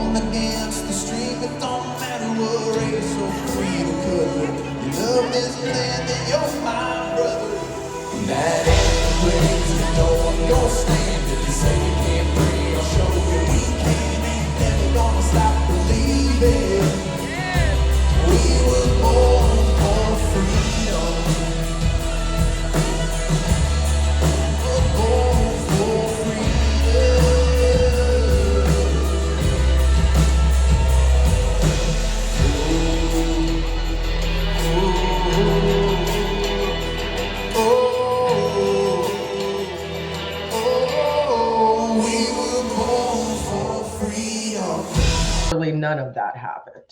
born against the stream. It don't matter what race or creed or color. You love this land and you're my brother. That ain't ways the door, don't stand. If you say you can't breathe, I'll show you we can. Ain't never gonna stop believing. We were born for freedom. We're born for freedom. Really, none of that happened.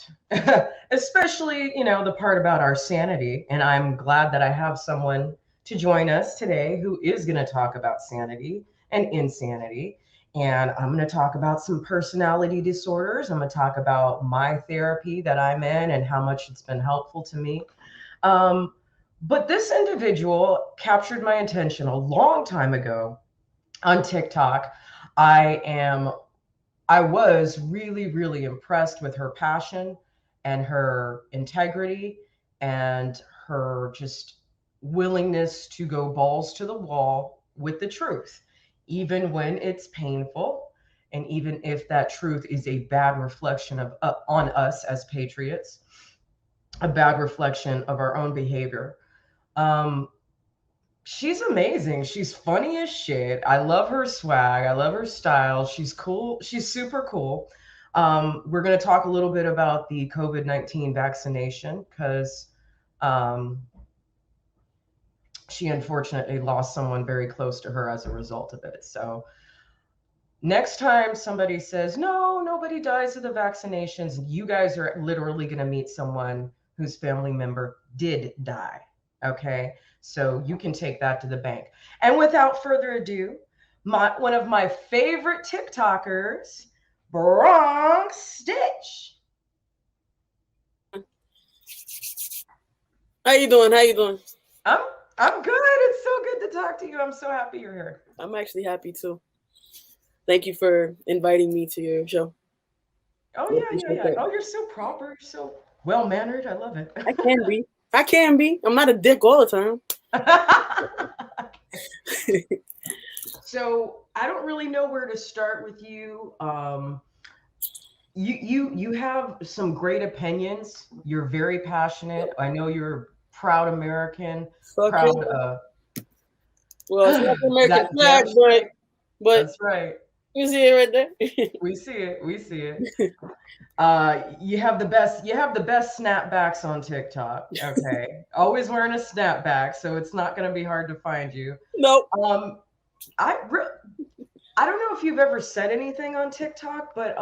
Especially, the part about our sanity. And I'm glad that I have someone to join us today who is going to talk about sanity and insanity. And I'm going to talk about some personality disorders. I'm going to talk about my therapy that I'm in and how much it's been helpful to me. But this individual captured my attention a long time ago on TikTok. I was really, really impressed with her passion and her integrity and her just willingness to go balls to the wall with the truth, even when it's painful, and even if that truth is a bad reflection of on us as patriots, a bad reflection of our own behavior. She's amazing. She's funny as shit. I love her swag. I love her style. She's cool. She's super cool. We're going to talk a little bit about the COVID-19 vaccination because she unfortunately lost someone very close to her as a result of it. So next time somebody says, no, nobody dies of the vaccinations, you guys are literally going to meet someone whose family member did die. Okay. So you can take that to the bank. And without further ado, one of my favorite TikTokers, Bronx Stitch. How you doing? How you doing? I'm good. It's so good to talk to you. I'm so happy you're here. I'm actually happy too. Thank you for inviting me to your show. Oh yeah. Oh, you're so proper. You're so well mannered. I love it. I can be. I'm not a dick all the time. So I don't really know where to start with you. You have some great opinions. You're very passionate. I know you're a proud American. Well, it's not the American flag, but that's right. You see it right there. We see it. You have the best snapbacks on TikTok. Okay. Always wearing a snapback, so it's not going to be hard to find you. Nope. I don't know if you've ever said anything on TikTok, but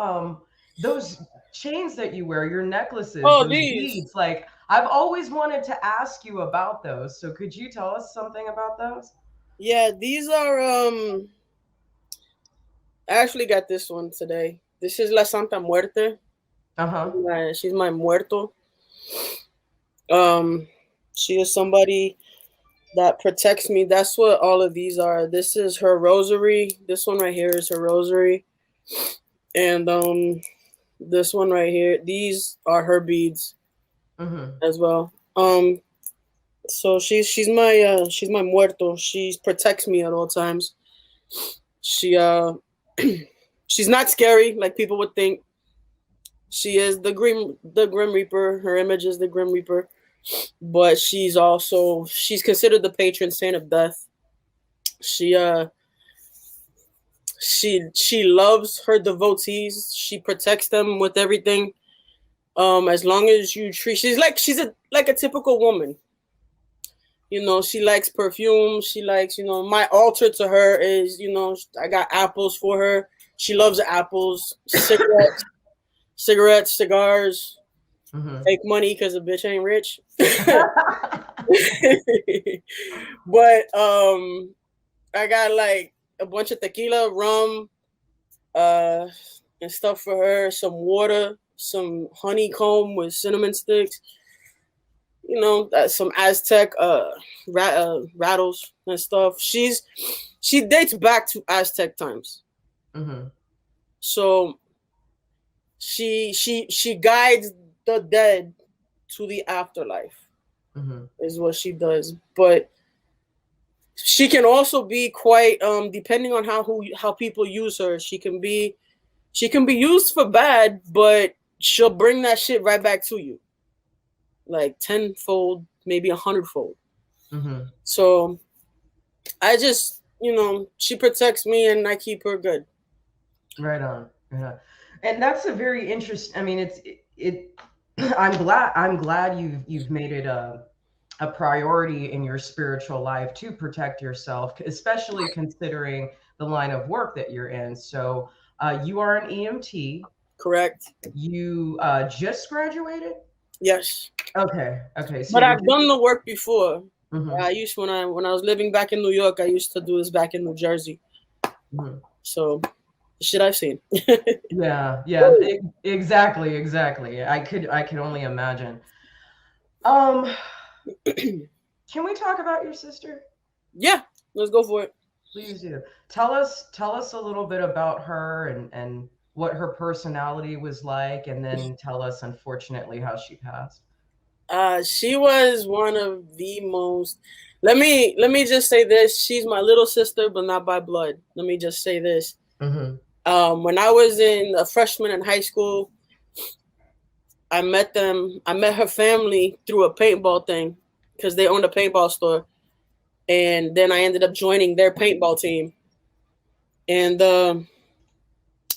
those chains that you wear, your necklaces, those beads, like I've always wanted to ask you about those. So could you tell us something about those? Yeah, these are I actually got this one today. This is La Santa Muerte. She's my muerto. She is somebody that protects me. That's what all of these are. This is her rosary. This one right here is her rosary. And this one right here, these are her beads as well. So she's my muerto. She protects me at all times. She's not scary like people would think. She is the Grim Reaper. Her image is the Grim Reaper, but she's considered the patron saint of death. She loves her devotees. She protects them with everything. As long as you treat, she's like a typical woman. She likes perfume. She likes, my altar to her is, I got apples for her. She loves apples, cigarettes, cigars, fake money because the bitch ain't rich. But I got like a bunch of tequila, rum, and stuff for her. Some water, some honeycomb with cinnamon sticks. Some Aztec rattles and stuff. She dates back to Aztec times. So she guides the dead to the afterlife. Mm-hmm. Is what she does. But she can also be quite depending on how people use her, she can be used for bad, but she'll bring that shit right back to you, like tenfold, maybe 100-fold. Mm-hmm. So I just, she protects me and I keep her good. Right on. Yeah. And that's a very interesting, I mean, I'm glad you've made it a priority in your spiritual life to protect yourself, especially considering the line of work that you're in. So you are an EMT. Correct. You just graduated? Yes. Okay. So but I've done the work before. Mm-hmm. I used when I was living back in New York, I used to do this back in New Jersey. Mm-hmm. So shit I've seen. Yeah, exactly. I could only imagine. Can we talk about your sister? Yeah, let's go for it. Please do. Tell us a little bit about her and what her personality was like, and then tell us, unfortunately, how she passed. She was one of the most. Let me just say this: she's my little sister, but not by blood. Let me just say this. Mm-hmm. When I was a freshman in high school, I met her family through a paintball thing because they owned a paintball store, and then I ended up joining their paintball team. And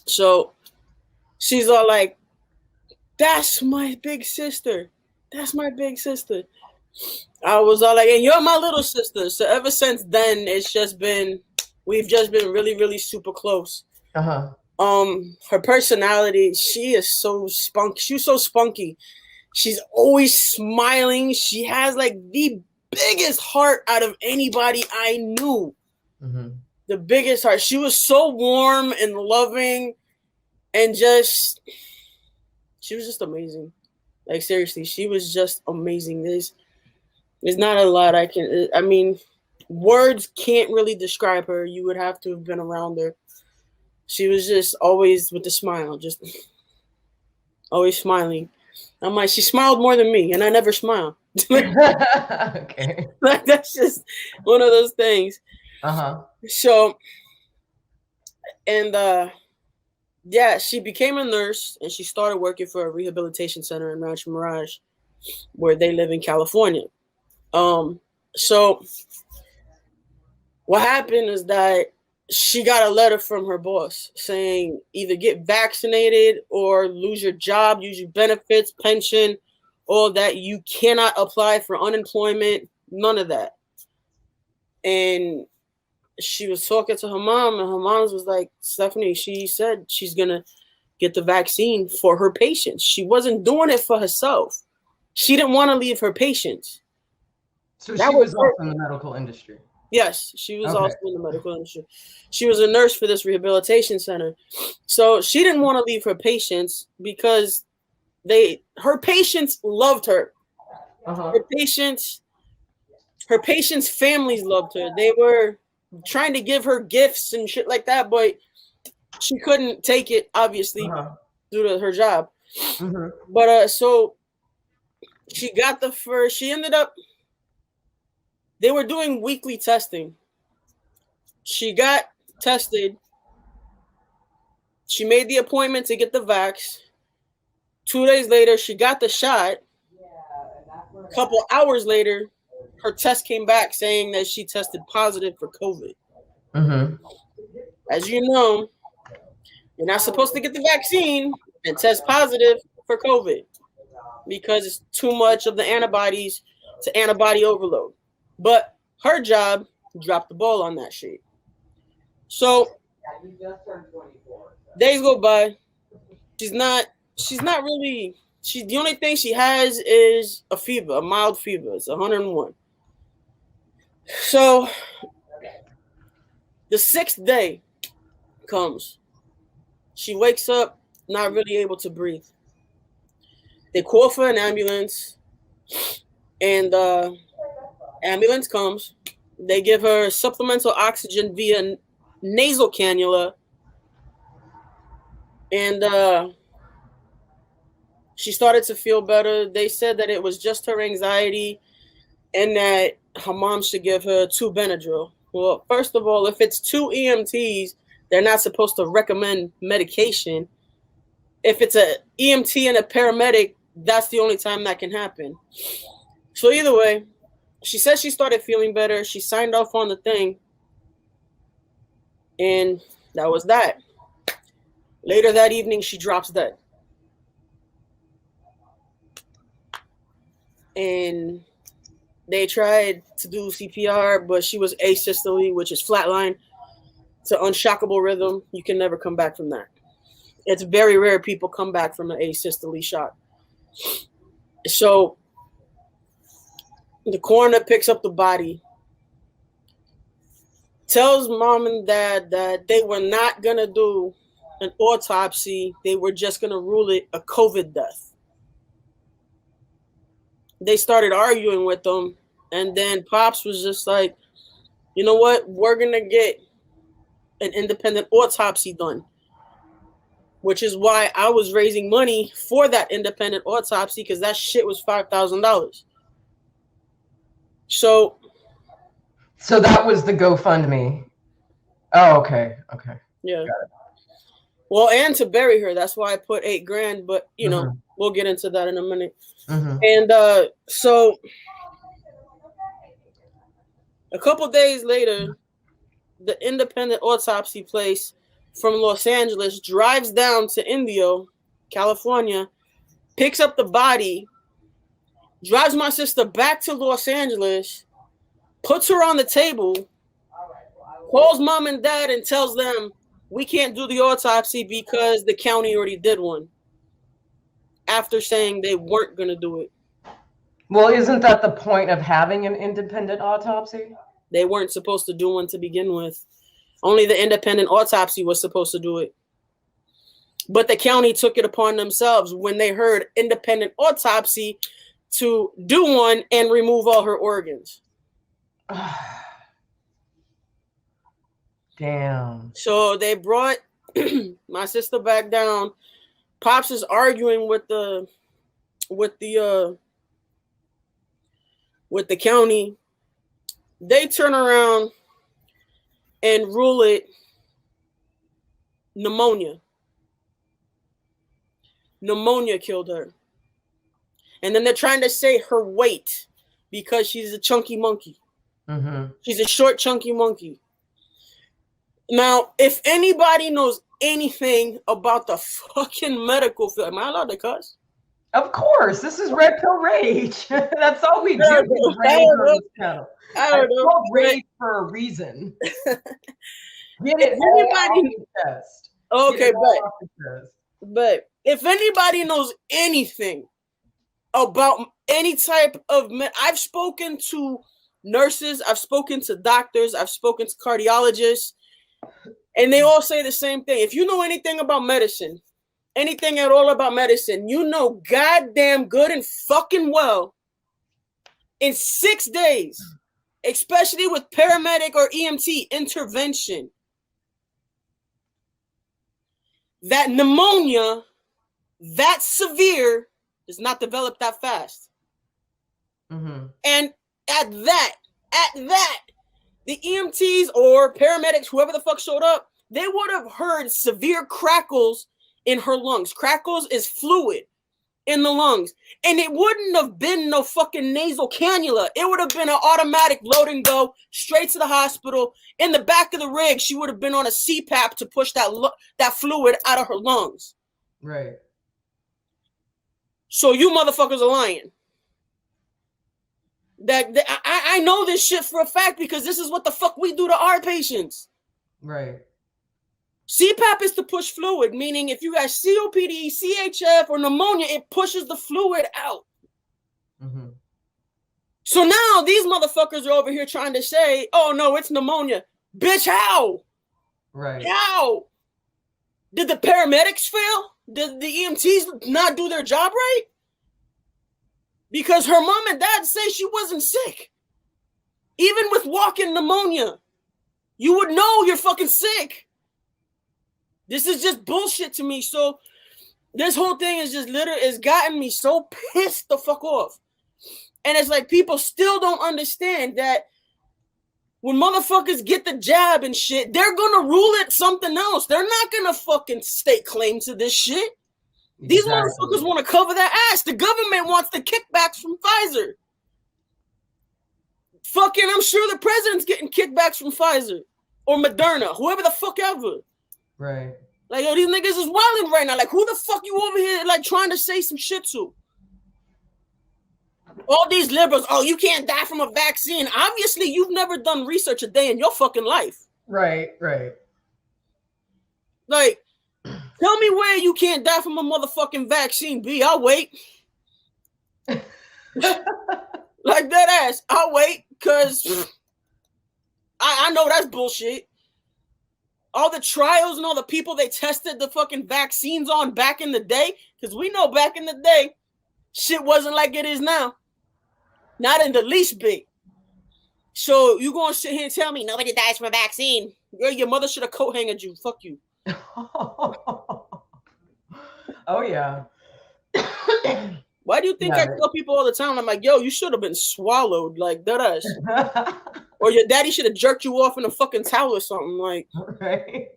so she's all like, "That's my big sister. That's my big sister." I was all like, "And you're my little sister." So ever since then, we've just been really, really super close. Uh-huh. Her personality, she is so spunky. She's so spunky. She's always smiling. She has like the biggest heart out of anybody I knew. Mm-hmm. The biggest heart. She was so warm and loving, and she was just amazing. Like seriously, she was just amazing. There's not a lot I mean, words can't really describe her. You would have to have been around her. She was just always with the smile, just always smiling. I'm like, she smiled more than me, and I never smile. Okay. Like that's just one of those things. Uh-huh. So, and yeah, she became a nurse, and she started working for a rehabilitation center in Rancho Mirage, where they live in California. So what happened is that she got a letter from her boss saying either get vaccinated or lose your job, use your benefits, pension, all that. You cannot apply for unemployment, none of that. And she was talking to her mom, and her mom was like, Stephanie, she said she's going to get the vaccine for her patients. She wasn't doing it for herself. She didn't want to leave her patients. So she was also in the medical industry. Yes, she was also in the medical industry. She was a nurse for this rehabilitation center. So she didn't want to leave her patients because her patients loved her. Uh-huh. Her patients' families loved her. They were trying to give her gifts and shit like that, but she couldn't take it, obviously, due to her job. Mm-hmm. But so she got she ended up, they were doing weekly testing. She got tested. She made the appointment to get the vax. 2 days later, she got the shot. A couple hours later, her test came back saying that she tested positive for COVID. Mm-hmm. As you know, you're not supposed to get the vaccine and test positive for COVID because it's too much of the antibodies to antibody overload. But her job dropped the ball on that shit. So days go by. She's not really. The only thing she has is a fever, a mild fever. It's 101. So the 6th day comes. She wakes up not really able to breathe. They call for an ambulance, and ambulance comes. They give her supplemental oxygen via nasal cannula, and She started to feel better. They said that it was just her anxiety and that her mom should give her 2 Benadryl. Well, first of all, if it's 2 EMTs, they're not supposed to recommend medication. If it's a EMT and a paramedic, that's the only time that can happen. So either way, she said she started feeling better. She signed off on the thing. And that was that. Later that evening, she drops dead. And they tried to do CPR, but she was asystole, which is flatline. It's an unshockable rhythm. You can never come back from that. It's very rare people come back from an asystole shock. So the coroner picks up the body, tells mom and dad that they were not going to do an autopsy. They were just going to rule it a COVID death. They started arguing with them, and then Pops was just like, you know what? We're going to get an independent autopsy done, which is why I was raising money for that independent autopsy, because that shit was $5,000. So that was the GoFundMe. Oh, okay. Yeah. Well, and to bury her, that's why I put $8,000. But you know, we'll get into that in a minute. And so a couple days later, the independent autopsy place from Los Angeles drives down to Indio, California, picks up the body, drives my sister back to Los Angeles, puts her on the table, calls mom and dad and tells them, we can't do the autopsy because the county already did one, after saying they weren't going to do it. Well, isn't that the point of having an independent autopsy? They weren't supposed to do one to begin with. Only the independent autopsy was supposed to do it. But the county took it upon themselves when they heard independent autopsy to do one and remove all her organs. Damn. So they brought my sister back down. Pops is arguing with the county. They turn around and rule it pneumonia. Pneumonia killed her. And then they're trying to say her weight because she's a chunky monkey. She's a short, chunky monkey. Now, if anybody knows anything about the fucking medical field, am I allowed to cuss? Of course, this is Red Pill Rage. That's all we do. I don't know. Rage for a reason. Get it anybody test. Okay, but if anybody knows anything about any type of I've spoken to nurses, I've spoken to doctors, I've spoken to cardiologists, and they all say the same thing. If you know anything about medicine, anything at all about medicine, you know goddamn good and fucking well in 6 days, especially with paramedic or EMT intervention, that pneumonia that severe does not develop that fast. And at that, the EMTs or paramedics, whoever the fuck showed up, they would have heard severe crackles in her lungs. Crackles is fluid in the lungs. And it wouldn't have been no fucking nasal cannula. It would have been an automatic load and go straight to the hospital. In the back of the rig, she would have been on a CPAP to push that fluid out of her lungs. Right. So you motherfuckers are lying. I know this shit for a fact because this is what the fuck we do to our patients. Right. CPAP is to push fluid, meaning if you got COPD, CHF, or pneumonia, it pushes the fluid out. So now these motherfuckers are over here trying to say, oh no, it's pneumonia. Bitch, how? Right. How? Did the paramedics fail? Did the EMTs not do their job right? Because her mom and dad say she wasn't sick. Even with walking pneumonia, you would know you're fucking sick. This is just bullshit to me. So This whole thing is just literally, it's gotten me so pissed the fuck off. And it's like people still don't understand that when motherfuckers get the jab and shit, they're gonna rule it something else. They're not gonna fucking stake claim to this shit. Exactly. These motherfuckers want to cover their ass. The government wants the kickbacks from Pfizer. Fucking, I'm sure the president's getting kickbacks from Pfizer or Moderna, whoever the fuck ever. Right. Like, yo, these niggas is wilding right now. Like, who the fuck you over here, like, trying to say some shit to? All these liberals, oh, you can't die from a vaccine. Obviously, you've never done research a day in your fucking life. Right, right. Like, tell me where you can't die from a motherfucking vaccine, B. I'll wait. Like that ass. I'll wait, because I know that's bullshit. All the trials and all the people they tested the fucking vaccines on back in the day, because we know back in the day, shit wasn't like it is now. Not in the least bit. So you gonna sit here and tell me nobody dies from a vaccine? Girl, your mother should have coat hanged you. Fuck you. Oh yeah. Why do you think I tell people all the time? I'm like, yo, you should have been swallowed, like that ass. Or your daddy should have jerked you off in a fucking towel or something, like. Right.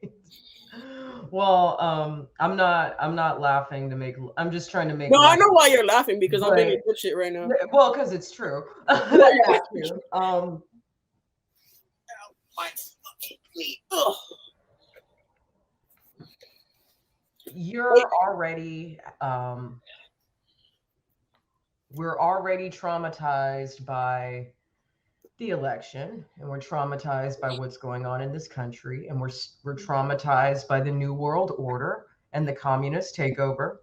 Well, I'm not laughing to make. I'm just trying to make. No, I know why you're laughing, because I'm making good shit right now. Well, because it's true. That is true. You're already. We're already traumatized by the election, and we're traumatized by what's going on in this country, and we're traumatized by the New World Order and the communist takeover,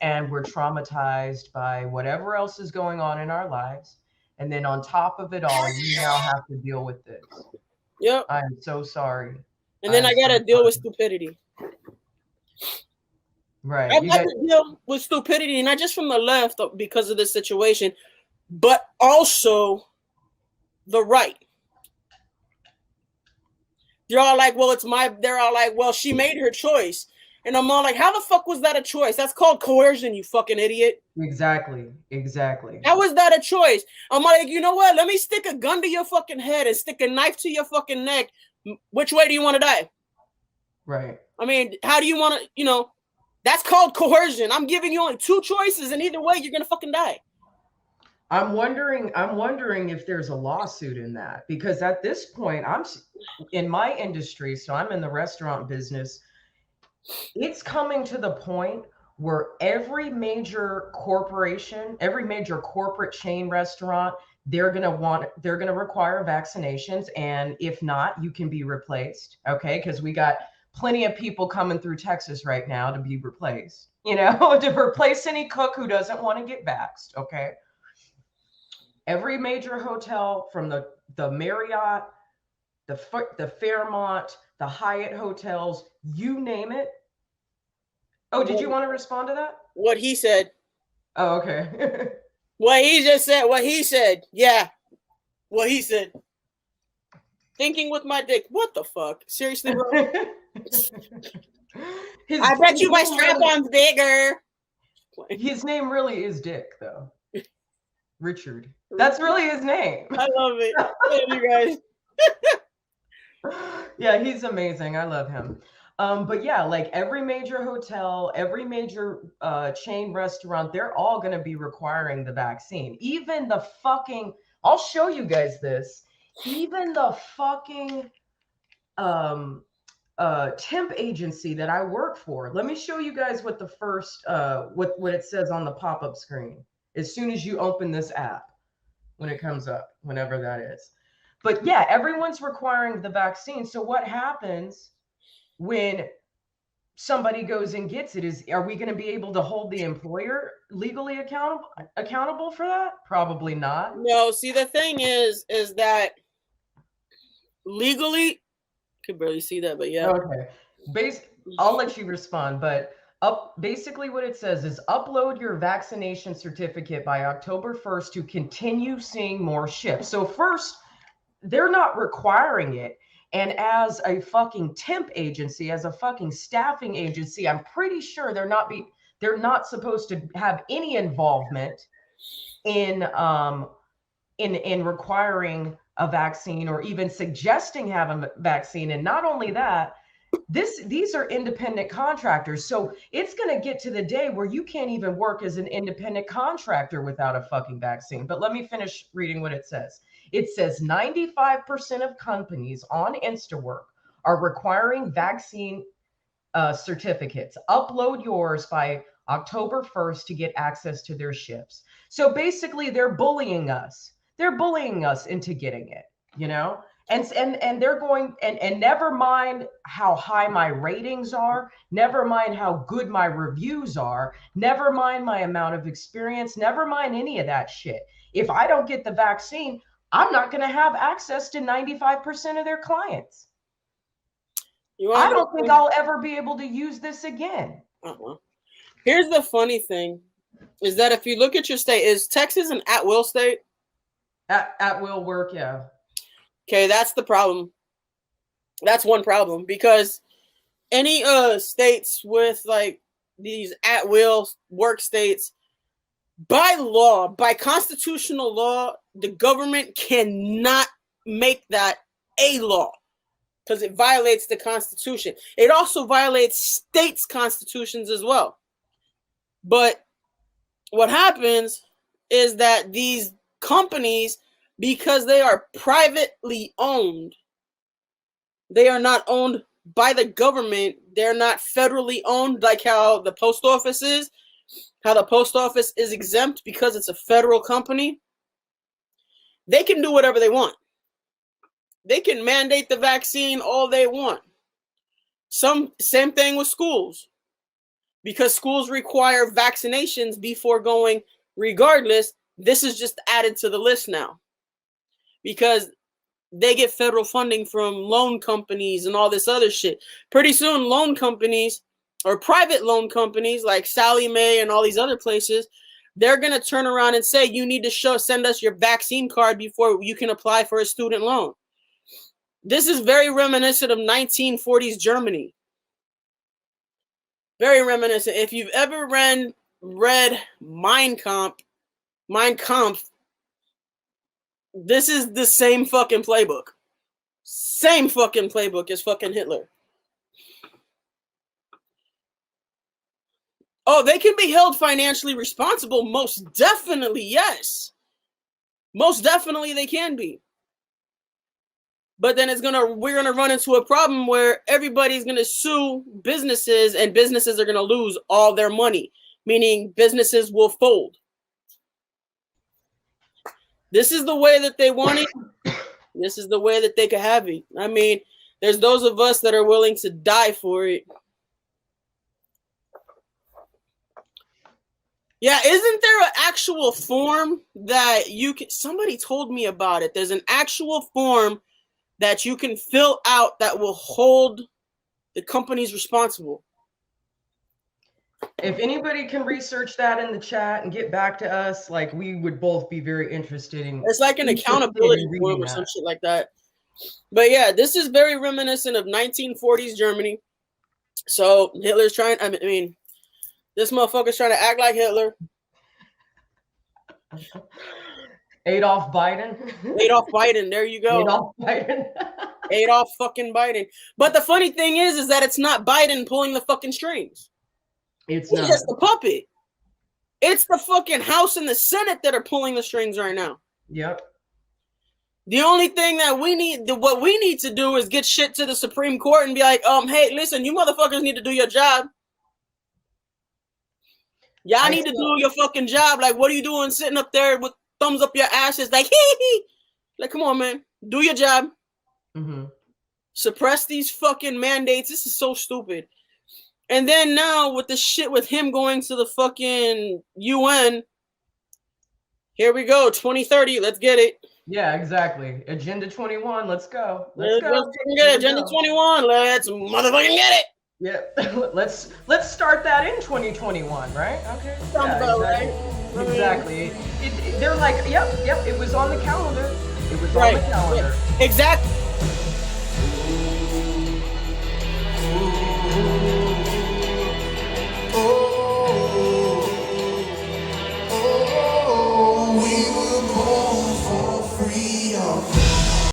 and we're traumatized by whatever else is going on in our lives. And then on top of it all, you now have to deal with this. Yep. I'm so sorry. And then I gotta deal with stupidity. Right. I've got to deal with stupidity, not just from the left because of this situation, but also the right. They're all like, well, they're all like, well, she made her choice. And I'm all like, how the fuck was that a choice? That's called coercion, you fucking idiot. Exactly. Exactly. How was that a choice? I'm like, you know what? Let me stick a gun to your fucking head and stick a knife to your fucking neck. Which way do you want to die? Right. I mean, how do you want to, that's called coercion. I'm giving you only two choices, and either way, you're going to fucking die. I'm wondering if there's a lawsuit in that, because at this point, I'm in my industry, so I'm in the restaurant business. It's coming to the point where every major corporation, every major corporate chain restaurant, they're going to require vaccinations. And if not, you can be replaced. Okay. Because we got plenty of people coming through Texas right now to be replaced, to replace any cook who doesn't want to get vaxxed. Okay. Every major hotel, from the Marriott, the Fairmont, the Hyatt hotels, you name it. Oh, did you want to respond to that? What he said. Oh, okay. What he just said. What he said. Yeah. What he said. Thinking with my dick. What the fuck? Seriously, bro? I bet you my strap-on's bigger. His name really is Dick, though. Richard. That's really his name. I love it. I love you guys. Yeah, he's amazing. I love him. But yeah, like every major hotel, every major chain restaurant, they're all going to be requiring the vaccine. Even the fucking, I'll show you guys this. Even the fucking temp agency that I work for. Let me show you guys what the first, what it says on the pop-up screen as soon as you open this app, when it comes up, whenever that is. But yeah, everyone's requiring the vaccine. So what happens when somebody goes and gets it? Are we going to be able to hold the employer legally accountable for that? Probably not. No, see, the thing is that legally, could barely see that, but yeah. Okay. I'll let you respond, but basically what it says is upload your vaccination certificate by October 1st to continue seeing more shifts. So first, they're not requiring it. And as a fucking temp agency, as a fucking staffing agency, I'm pretty sure they're They're not supposed to have any involvement in requiring a vaccine or even suggesting having a vaccine. And not only that, these are independent contractors. So it's going to get to the day where you can't even work as an independent contractor without a fucking vaccine. But let me finish reading what it says. It says 95% of companies on InstaWork are requiring vaccine certificates. Upload yours by October 1st to get access to their shifts. So basically they're bullying us. They're bullying us into getting it, you know? And they're going, and never mind how high my ratings are, never mind how good my reviews are, never mind my amount of experience, never mind any of that shit. If I don't get the vaccine, I'm not going to have access to 95% of their clients. I don't think I'll ever be able to use this again. Here's the funny thing, is that if you look at your state, is Texas an at-will state? At will work, yeah. Okay, that's the problem. That's one problem, because any states with like these at-will work states, by law, by constitutional law, the government cannot make that a law because it violates the Constitution. It also violates states' constitutions as well. But what happens is that these companies, because they are privately owned, they are not owned by the government. They're not federally owned like how the post office is. How the post office is exempt because it's a federal company. They can do whatever they want. They can mandate the vaccine all they want. Same thing with schools. Because schools require vaccinations before going regardless, this is just added to the list now. Because they get federal funding from loan companies and all this other shit. Pretty soon, loan companies or private loan companies like Sallie Mae and all these other places, they're going to turn around and say, you need to send us your vaccine card before you can apply for a student loan. This is very reminiscent of 1940s Germany. Very reminiscent. If you've ever read Mein Kampf, this is the same fucking playbook. Same fucking playbook as fucking Hitler. Oh, they can be held financially responsible. Most definitely, yes. Most definitely they can be. But then we're gonna run into a problem where everybody's gonna sue businesses and businesses are gonna lose all their money, meaning businesses will fold. This is the way that they want it. This is the way that they could have it. I mean, there's those of us that are willing to die for it. Yeah, isn't there an actual form that you can... Somebody told me about it. There's an actual form that you can fill out that will hold the companies responsible. If anybody can research that in the chat and get back to us, like, we would both be very interested in... It's like an accountability form or some shit like that. But yeah, this is very reminiscent of 1940s Germany. So Hitler's trying... I mean, this motherfucker's trying to act like Hitler. Adolf Biden. Adolf Biden. There you go. Adolf Biden. Adolf fucking Biden. But the funny thing is that it's not Biden pulling the fucking strings. It's He's just the puppet. It's the fucking House and the Senate that are pulling the strings right now. Yep. The only thing that what we need to do is get shit to the Supreme Court and be like, hey, listen, you motherfuckers need to do your job. Y'all need to do your fucking job. Like, what are you doing sitting up there with thumbs up your asses? Like, hee. Like, come on, man. Do your job. Mm-hmm. Suppress these fucking mandates. This is so stupid. And then now with the shit with him going to the fucking UN, here we go, 2030. Let's get it. Yeah, exactly. Agenda 21. Let's go. Let's get it. Agenda 21. Let's motherfucking get it. Yeah, let's start that in 2021, right? Okay. Sounds about right. Exactly. They're like, yep. It was on the calendar. It was on the calendar. Exactly.